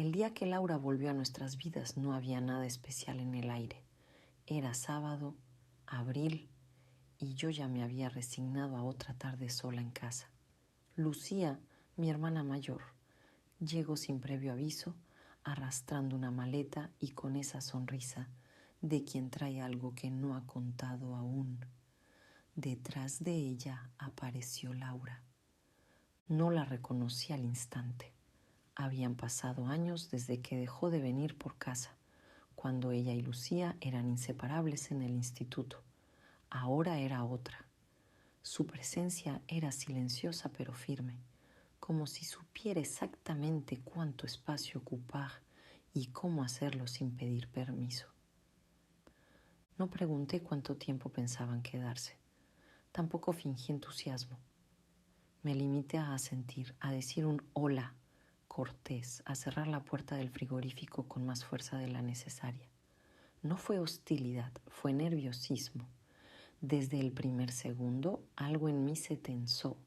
El día que Laura volvió a nuestras vidas no había nada especial en el aire. Era sábado, abril, y yo ya me había resignado a otra tarde sola en casa. Lucía, mi hermana mayor, llegó sin previo aviso, arrastrando una maleta y con esa sonrisa de quien trae algo que no ha contado aún. Detrás de ella apareció Laura. No la reconocí al instante. Habían pasado años desde que dejó de venir por casa, cuando ella y Lucía eran inseparables en el instituto. Ahora era otra. Su presencia era silenciosa pero firme, como si supiera exactamente cuánto espacio ocupar y cómo hacerlo sin pedir permiso. No pregunté cuánto tiempo pensaban quedarse. Tampoco fingí entusiasmo. Me limité a asentir, a decir un hola cortés, a cerrar la puerta del frigorífico con más fuerza de la necesaria. No fue hostilidad, fue nerviosismo. Desde el primer segundo, algo en mí se tensó.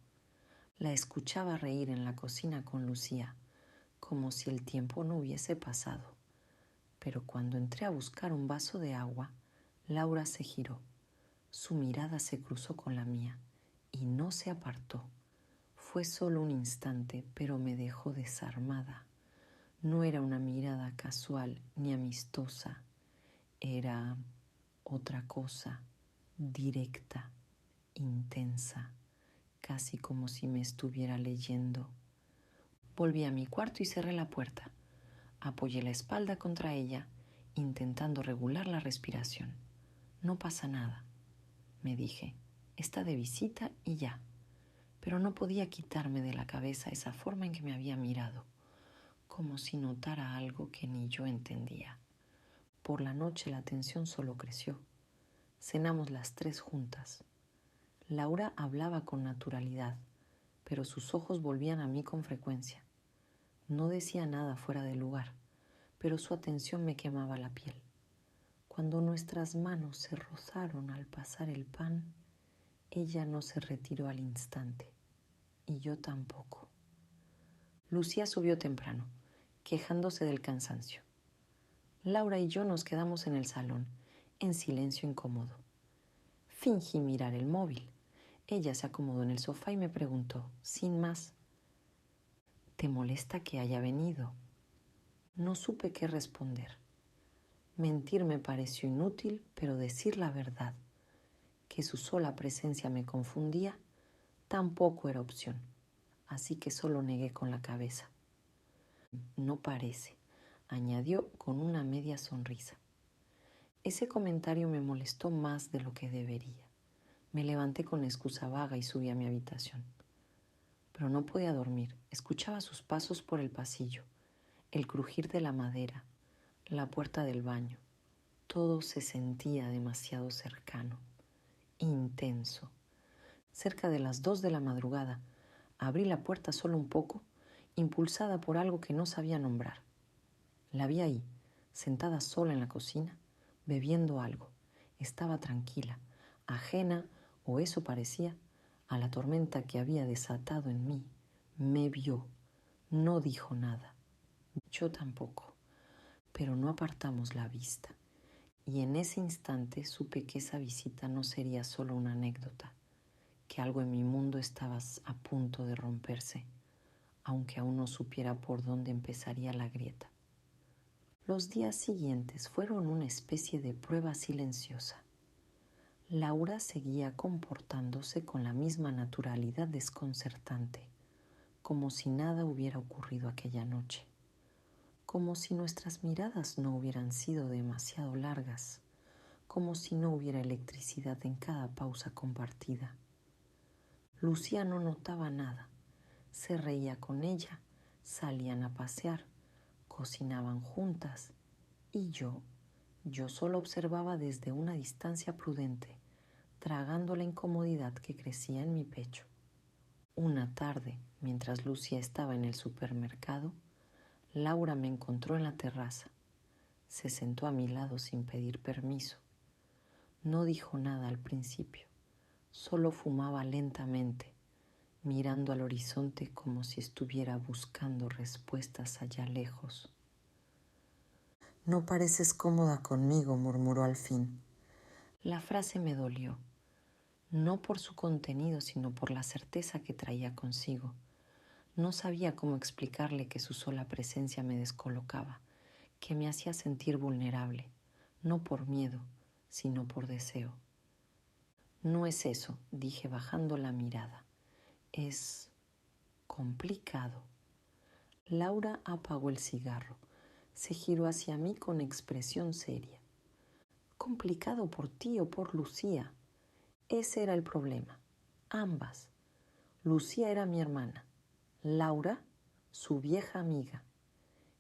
La escuchaba reír en la cocina con Lucía, como si el tiempo no hubiese pasado. Pero cuando entré a buscar un vaso de agua, Laura se giró. Su mirada se cruzó con la mía y no se apartó. Fue solo un instante, pero me dejó desarmada. No era una mirada casual ni amistosa. Era otra cosa, directa, intensa, casi como si me estuviera leyendo. Volví a mi cuarto y cerré la puerta. Apoyé la espalda contra ella, intentando regular la respiración. No pasa nada, me dije. Está de visita y ya. Pero no podía quitarme de la cabeza esa forma en que me había mirado, como si notara algo que ni yo entendía. Por la noche la tensión solo creció. Cenamos las tres juntas. Laura hablaba con naturalidad, pero sus ojos volvían a mí con frecuencia. No decía nada fuera de lugar, pero su atención me quemaba la piel. Cuando nuestras manos se rozaron al pasar el pan, ella no se retiró al instante, y yo tampoco. Lucía subió temprano, quejándose del cansancio. Laura y yo nos quedamos en el salón, en silencio incómodo. Fingí mirar el móvil. Ella se acomodó en el sofá y me preguntó, sin más, ¿te molesta que haya venido? No supe qué responder. Mentir me pareció inútil, pero decir la verdad, que su sola presencia me confundía, tampoco era opción. Así que solo negué con la cabeza. No parece, añadió con una media sonrisa. Ese comentario me molestó más de lo que debería. Me levanté con excusa vaga y subí a mi habitación. Pero no podía dormir. Escuchaba sus pasos por el pasillo, el crujir de la madera, la puerta del baño. Todo se sentía demasiado cercano, intenso. Cerca de las 2 de la madrugada, abrí la puerta solo un poco, impulsada por algo que no sabía nombrar. La vi ahí, sentada sola en la cocina, bebiendo algo. Estaba tranquila, ajena, o eso parecía, a la tormenta que había desatado en mí. Me vio, no dijo nada. Yo tampoco, pero no apartamos la vista. Y en ese instante supe que esa visita no sería solo una anécdota, que algo en mi mundo estaba a punto de romperse, aunque aún no supiera por dónde empezaría la grieta. Los días siguientes fueron una especie de prueba silenciosa. Laura seguía comportándose con la misma naturalidad desconcertante, como si nada hubiera ocurrido aquella noche, como si nuestras miradas no hubieran sido demasiado largas, como si no hubiera electricidad en cada pausa compartida. Lucía no notaba nada, se reía con ella, salían a pasear, cocinaban juntas y yo solo observaba desde una distancia prudente, tragando la incomodidad que crecía en mi pecho. Una tarde, mientras Lucía estaba en el supermercado, Laura me encontró en la terraza. Se sentó a mi lado sin pedir permiso. No dijo nada al principio, solo fumaba lentamente, mirando al horizonte como si estuviera buscando respuestas allá lejos. No pareces cómoda conmigo, murmuró al fin. La frase me dolió, no por su contenido, sino por la certeza que traía consigo. No sabía cómo explicarle que su sola presencia me descolocaba, que me hacía sentir vulnerable, no por miedo, sino por deseo. No es eso, dije bajando la mirada. Es complicado. Laura apagó el cigarro. Se giró hacia mí con expresión seria. Complicado por ti o por Lucía. Ese era el problema. Ambas. Lucía era mi hermana. Laura, su vieja amiga.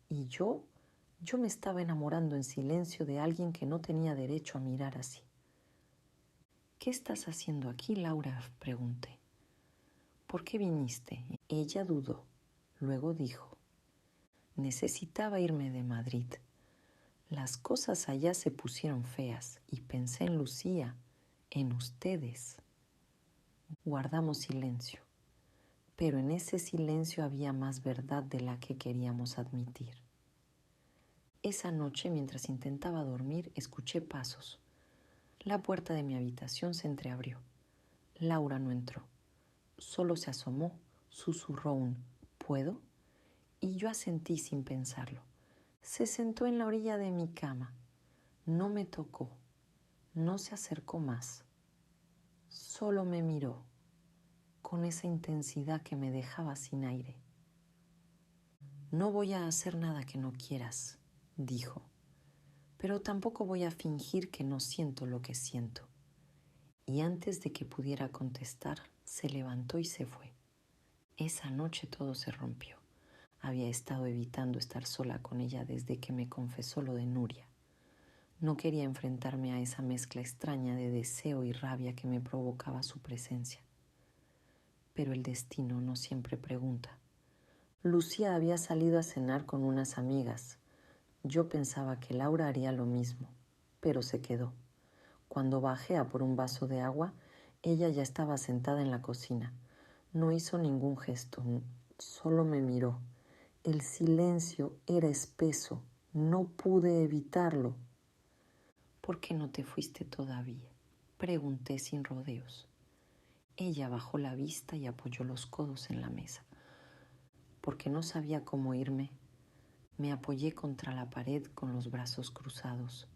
Y yo me estaba enamorando en silencio de alguien que no tenía derecho a mirar así. ¿Qué estás haciendo aquí, Laura?, pregunté. ¿Por qué viniste? Ella dudó. Luego dijo, necesitaba irme de Madrid. Las cosas allá se pusieron feas y pensé en Lucía, en ustedes. Guardamos silencio, pero en ese silencio había más verdad de la que queríamos admitir. Esa noche, mientras intentaba dormir, escuché pasos. La puerta de mi habitación se entreabrió. Laura no entró. Solo se asomó, susurró un ¿puedo? Y yo asentí sin pensarlo. Se sentó en la orilla de mi cama. No me tocó. No se acercó más. Solo me miró, con esa intensidad que me dejaba sin aire. No voy a hacer nada que no quieras, dijo, pero tampoco voy a fingir que no siento lo que siento. Y antes de que pudiera contestar, se levantó y se fue. Esa noche todo se rompió. Había estado evitando estar sola con ella desde que me confesó lo de Nuria. No quería enfrentarme a esa mezcla extraña de deseo y rabia que me provocaba su presencia. Pero el destino no siempre pregunta. Lucía había salido a cenar con unas amigas. Yo pensaba que Laura haría lo mismo, pero se quedó. Cuando bajé a por un vaso de agua, ella ya estaba sentada en la cocina. No hizo ningún gesto, solo me miró. El silencio era espeso, no pude evitarlo. ¿Por qué no te fuiste todavía?, pregunté sin rodeos. Ella bajó la vista y apoyó los codos en la mesa. Porque no sabía cómo irme, me apoyé contra la pared con los brazos cruzados.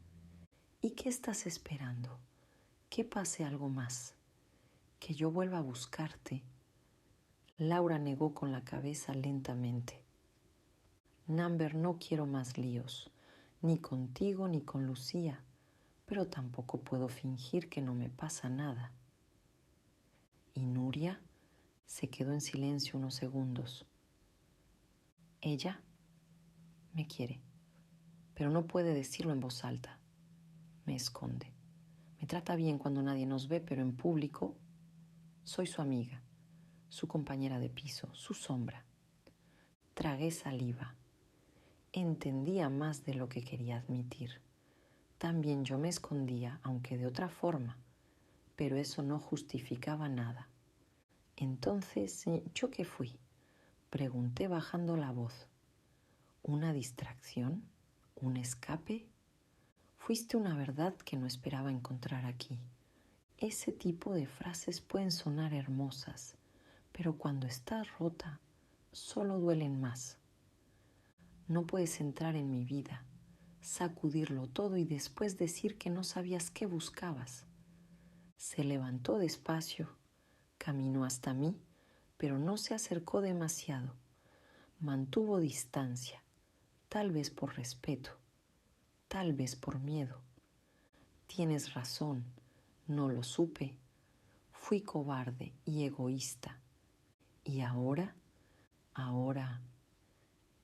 ¿Y qué estás esperando? ¿Que pase algo más? ¿Que yo vuelva a buscarte? Laura negó con la cabeza lentamente. Number, no quiero más líos, ni contigo ni con Lucía, pero tampoco puedo fingir que no me pasa nada. ¿Y Nuria? Se quedó en silencio unos segundos. Ella me quiere, pero no puede decirlo en voz alta. Me esconde. Me trata bien cuando nadie nos ve, pero en público soy su amiga, su compañera de piso, su sombra. Tragué saliva. Entendía más de lo que quería admitir. También yo me escondía, aunque de otra forma, pero eso no justificaba nada. Entonces, ¿yo qué fui? Pregunté bajando la voz. ¿Una distracción? ¿Un escape? Fuiste una verdad que no esperaba encontrar aquí. Ese tipo de frases pueden sonar hermosas, pero cuando estás rota, solo duelen más. No puedes entrar en mi vida, sacudirlo todo y después decir que no sabías qué buscabas. Se levantó despacio, caminó hasta mí, pero no se acercó demasiado. Mantuvo distancia, tal vez por respeto, tal vez por miedo. Tienes razón, no lo supe. Fui cobarde y egoísta. Y ahora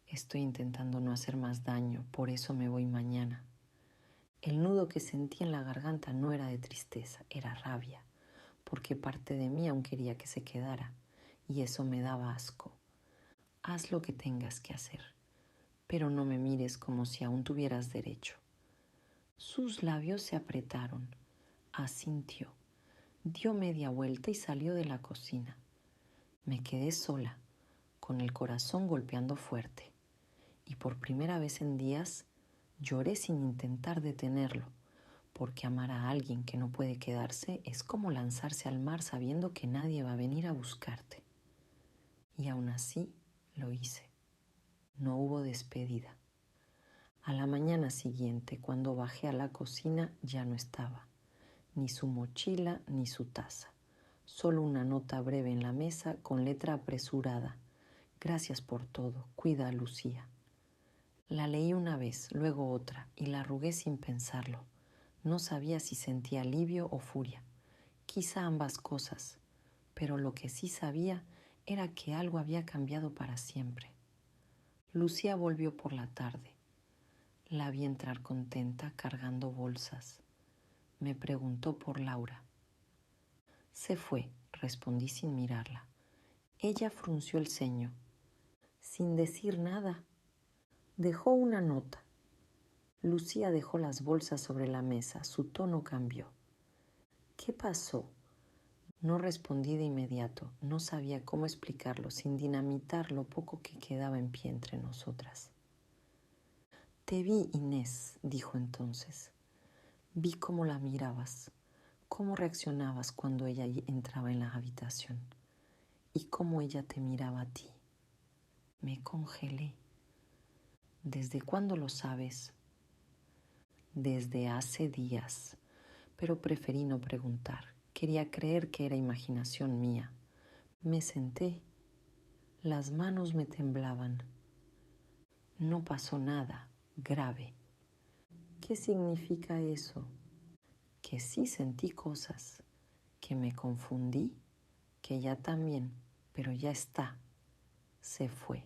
estoy intentando no hacer más daño, por eso me voy mañana. El nudo que sentí en la garganta no era de tristeza, era rabia, porque parte de mí aún quería que se quedara, y eso me daba asco. Haz lo que tengas que hacer, pero no me mires como si aún tuvieras derecho. Sus labios se apretaron, asintió, dio media vuelta y salió de la cocina. Me quedé sola, con el corazón golpeando fuerte, y por primera vez en días Lloré sin intentar detenerlo, porque amar a alguien que no puede quedarse es como lanzarse al mar sabiendo que nadie va a venir a buscarte. Y aún así lo hice. No hubo despedida. A la mañana siguiente, cuando bajé a la cocina, ya no estaba. Ni su mochila ni su taza. Solo una nota breve en la mesa con letra apresurada. Gracias por todo. Cuida a Lucía. La leí una vez, luego otra, y la arrugué sin pensarlo. No sabía si sentía alivio o furia. Quizá ambas cosas, pero lo que sí sabía era que algo había cambiado para siempre. Lucía volvió por la tarde. La vi entrar contenta cargando bolsas. Me preguntó por Laura. Se fue, respondí sin mirarla. Ella frunció el ceño. Sin decir nada, dejó una nota. Lucía dejó las bolsas sobre la mesa. Su tono cambió. ¿Qué pasó? No respondí de inmediato. No sabía cómo explicarlo sin dinamitar lo poco que quedaba en pie entre nosotras. Te vi, Inés, dijo entonces. Vi cómo la mirabas, cómo reaccionabas cuando ella entraba en la habitación y cómo ella te miraba a ti. Me congelé. ¿Desde cuándo lo sabes? Desde hace días, pero preferí no preguntar. Quería creer que era imaginación mía. Me senté. Las manos me temblaban. No pasó nada grave. ¿Qué significa eso? Que sí sentí cosas, que me confundí, que ya también, pero ya está. Se fue.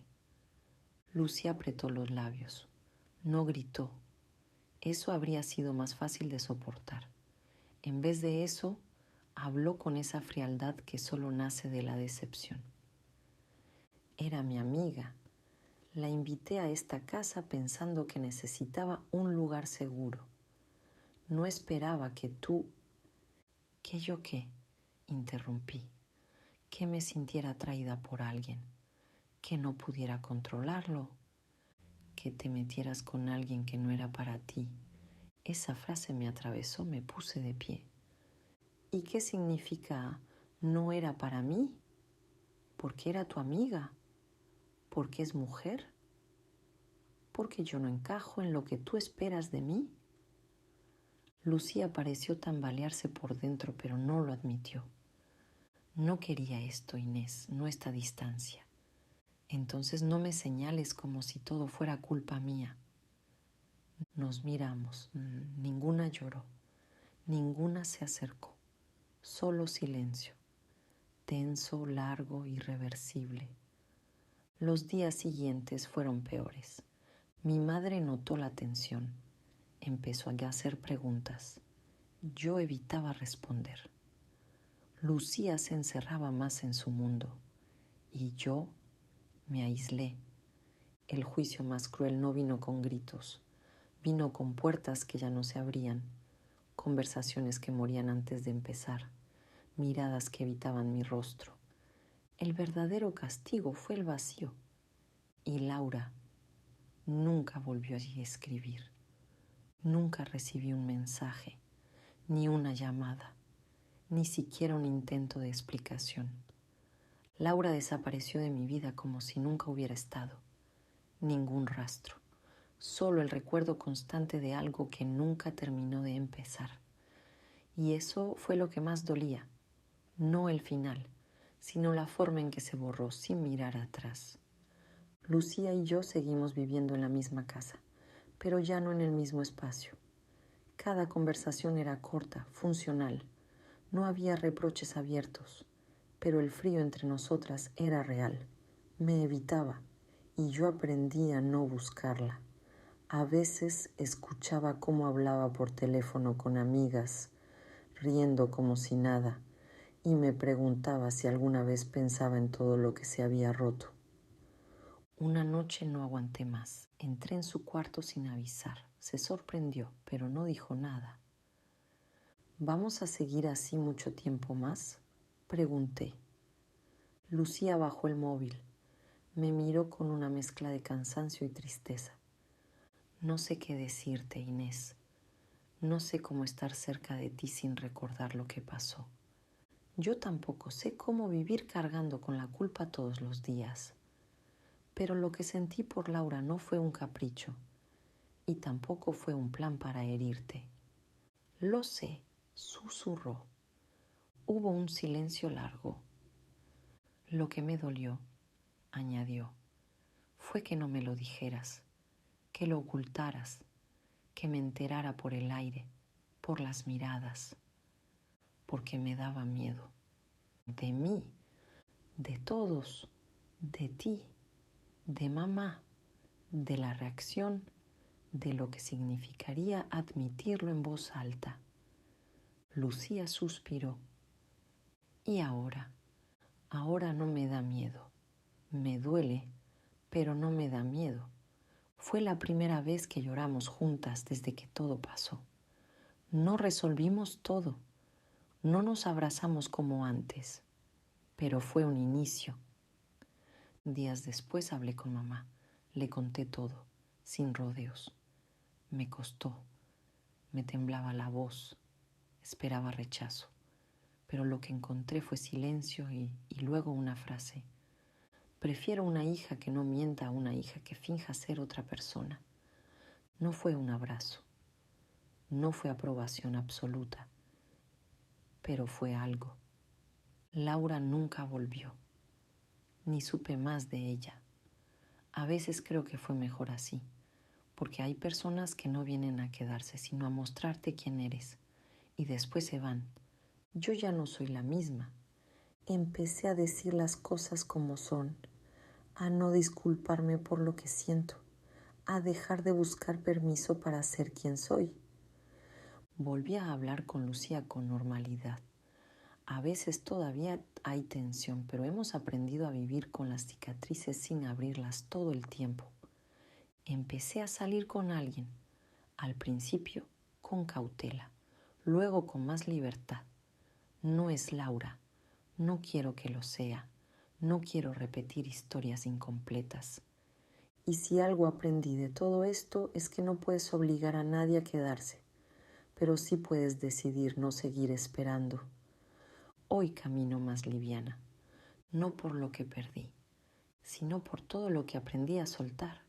Lucía apretó los labios. No gritó. Eso habría sido más fácil de soportar. En vez de eso, habló con esa frialdad que solo nace de la decepción. Era mi amiga. La invité a esta casa pensando que necesitaba un lugar seguro. No esperaba que tú... ¿Qué yo qué? Interrumpí. Que me sintiera atraída por alguien, que no pudiera controlarlo, que te metieras con alguien que no era para ti. Esa frase me atravesó, me puse de pie. ¿Y qué significa no era para mí? ¿Porque era tu amiga? ¿Porque es mujer? ¿Porque yo no encajo en lo que tú esperas de mí? Lucía pareció tambalearse por dentro, pero no lo admitió. No quería esto, Inés, no esta distancia. Entonces no me señales como si todo fuera culpa mía. Nos miramos, ninguna lloró, ninguna se acercó, solo silencio, tenso, largo, irreversible. Los días siguientes fueron peores. Mi madre notó la tensión, empezó a hacer preguntas. Yo evitaba responder. Lucía se encerraba más en su mundo y yo me aislé. El juicio más cruel no vino con gritos, vino con puertas que ya no se abrían, conversaciones que morían antes de empezar, miradas que evitaban mi rostro. El verdadero castigo fue el vacío. Y Laura nunca volvió a escribir. Nunca recibí un mensaje, ni una llamada, ni siquiera un intento de explicación. Laura desapareció de mi vida como si nunca hubiera estado. Ningún rastro, solo el recuerdo constante de algo que nunca terminó de empezar. Y eso fue lo que más dolía, no el final, sino la forma en que se borró sin mirar atrás. Lucía y yo seguimos viviendo en la misma casa, pero ya no en el mismo espacio. Cada conversación era corta, funcional. No había reproches abiertos, pero el frío entre nosotras era real. Me evitaba y yo aprendí a no buscarla. A veces escuchaba cómo hablaba por teléfono con amigas, riendo como si nada, y me preguntaba si alguna vez pensaba en todo lo que se había roto. Una noche no aguanté más. Entré en su cuarto sin avisar. Se sorprendió, pero no dijo nada. ¿Vamos a seguir así mucho tiempo más? Pregunté. Lucía bajó el móvil. Me miró con una mezcla de cansancio y tristeza. No sé qué decirte, Inés. No sé cómo estar cerca de ti sin recordar lo que pasó. Yo tampoco sé cómo vivir cargando con la culpa todos los días. Pero lo que sentí por Laura no fue un capricho y tampoco fue un plan para herirte. Lo sé, susurró. Hubo un silencio largo. Lo que me dolió, añadió, fue que no me lo dijeras, que lo ocultaras, que me enterara por el aire, por las miradas, porque me daba miedo. De mí, de todos, de ti, de mamá, de la reacción, de lo que significaría admitirlo en voz alta. Lucía suspiró. Y ahora no me da miedo. Me duele, pero no me da miedo. Fue la primera vez que lloramos juntas desde que todo pasó. No resolvimos todo, no nos abrazamos como antes, pero fue un inicio. Días después hablé con mamá, le conté todo, sin rodeos. Me costó, me temblaba la voz, esperaba rechazo, pero lo que encontré fue silencio y luego una frase. Prefiero una hija que no mienta a una hija que finja ser otra persona. No fue un abrazo, no fue aprobación absoluta, pero fue algo. Laura nunca volvió, ni supe más de ella. A veces creo que fue mejor así, porque hay personas que no vienen a quedarse, sino a mostrarte quién eres, y después se van. Yo ya no soy la misma. Empecé a decir las cosas como son, a no disculparme por lo que siento, a dejar de buscar permiso para ser quien soy. Volví a hablar con Lucía con normalidad. A veces todavía hay tensión, pero hemos aprendido a vivir con las cicatrices sin abrirlas todo el tiempo. Empecé a salir con alguien, al principio con cautela, luego con más libertad. No es Laura, no quiero que lo sea, no quiero repetir historias incompletas. Y si algo aprendí de todo esto es que no puedes obligar a nadie a quedarse, pero sí puedes decidir no seguir esperando. Hoy camino más liviana, no por lo que perdí, sino por todo lo que aprendí a soltar.